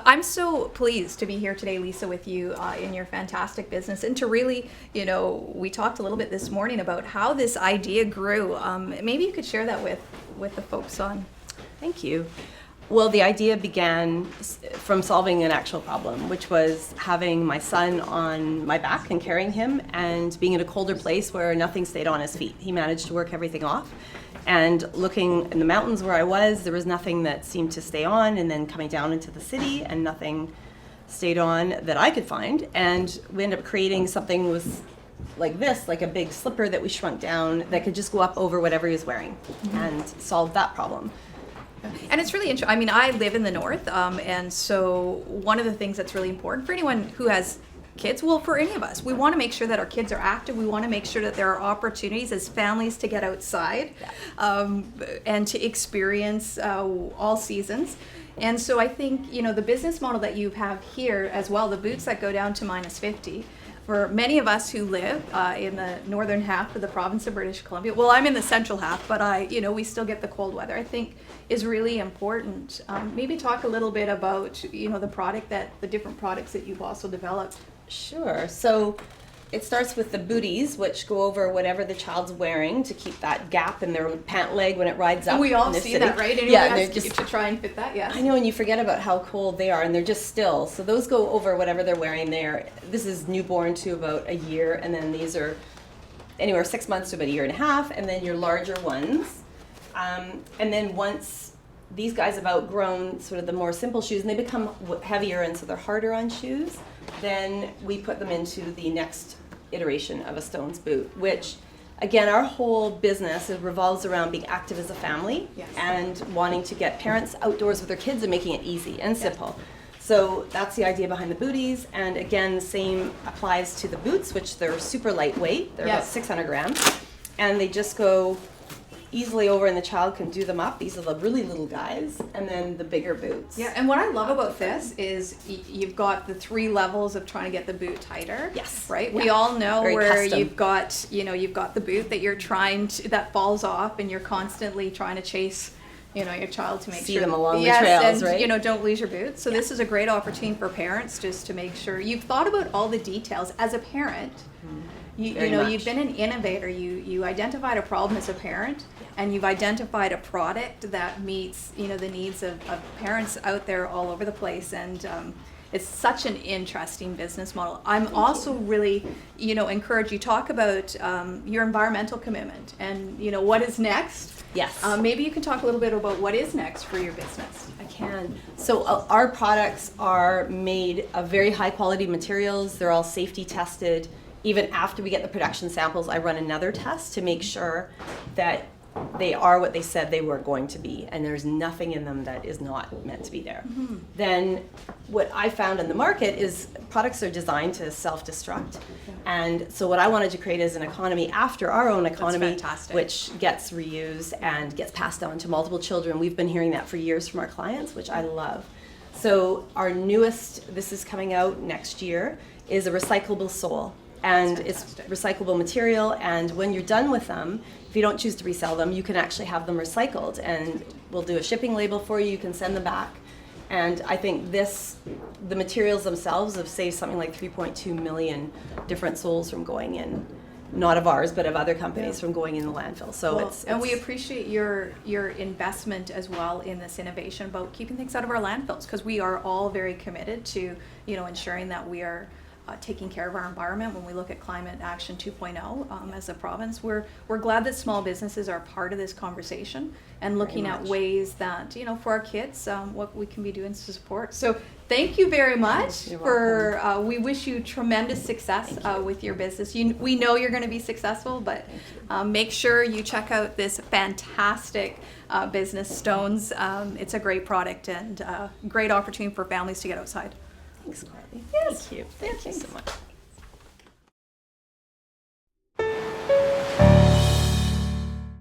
I'm so pleased to be here today, Lisa, with you in your fantastic business, and to really, we talked a little bit this morning about how this idea grew. Maybe you could share that with the folks on. Thank you. Well, the idea began from solving an actual problem, which was having my son on my back and carrying him and being in a colder place where nothing stayed on his feet. He managed to work everything off. And looking in the mountains where I was, there was nothing that seemed to stay on, and then coming down into the city and nothing stayed on that I could find. And we ended up creating something was like this, like a big slipper that we shrunk down that could just go up over whatever he was wearing and solve that problem. And it's really interesting. I mean, I live in the north, and so one of the things that's really important for anyone who has kids, well, for any of us, we want to make sure that our kids are active. We want to make sure that there are opportunities as families to get outside and to experience all seasons. And so I think, the business model that you have here as well, the boots that go down to -50, for many of us who live in the northern half of the province of British Columbia, well, I'm in the central half, but we still get the cold weather, I think is really important. Maybe talk a little bit about, the different products that you've also developed. Sure. So it starts with the booties, which go over whatever the child's wearing to keep that gap in their pant leg when it rides up. And we all see that, right? Anyone asks you to try and fit that, yeah. I know, and you forget about how cold they are, and they're just still. So those go over whatever they're wearing there. This is newborn to about a year, and then these are anywhere 6 months to about a year and a half, and then your larger ones. And then once these guys have outgrown sort of the more simple shoes, and they become heavier, and so they're harder on shoes, then we put them into the next iteration of a Stonz boot, which, again, our whole business revolves around being active as a family and wanting to get parents outdoors with their kids and making it easy and simple. So that's the idea behind the booties, and again, the same applies to the boots, which they're super lightweight. They're about 600 grams, and they just go easily over, and the child can do them up. These are the really little guys, and then the bigger boots. Yeah, and what I love about this is you've got the 3 levels of trying to get the boot tighter. Yes. Right? Yeah. We all know Very where custom. you've got the boot that you're that falls off, and you're constantly trying to chase your child to make See sure them along the trails, and, right? don't lose your boots. So this is a great opportunity for parents just to make sure you've thought about all the details as a parent. You've been an innovator. You identified a problem as a parent, and you've identified a product that meets the needs of parents out there all over the place. And it's such an interesting business model. I'm also really encourage you talk about your environmental commitment and what is next. Yes. Maybe you can talk a little bit about what is next for your business. I can. So our products are made of very high quality materials. They're all safety tested. Even after we get the production samples, I run another test to make sure that they are what they said they were going to be, and there's nothing in them that is not meant to be there. Mm-hmm. Then what I found in the market is products are designed to self-destruct. And so what I wanted to create is an economy after our own economy, which gets reused and gets passed on to multiple children. We've been hearing that for years from our clients, which I love. So our newest, this is coming out next year, is a recyclable sole. And it's recyclable material, and when you're done with them, if you don't choose to resell them, you can actually have them recycled, and we'll do a shipping label for you. You can send them back. And I think the materials themselves have saved something like 3.2 million different soles from going in, not of ours, but of other companies, from going in the landfill. So and we appreciate your investment as well in this innovation about keeping things out of our landfills, because we are all very committed to ensuring that we are taking care of our environment. When we look at Climate Action 2.0 as a province, we're glad that small businesses are part of this conversation and looking at ways that for our kids what we can be doing to support. So thank you very much. We wish you tremendous success with your business. We know you're going to be successful, but make sure you check out this fantastic business, Stonz. It's a great product and great opportunity for families to get outside. Thanks, Coralee. Yes. Thank you. Thank you so much.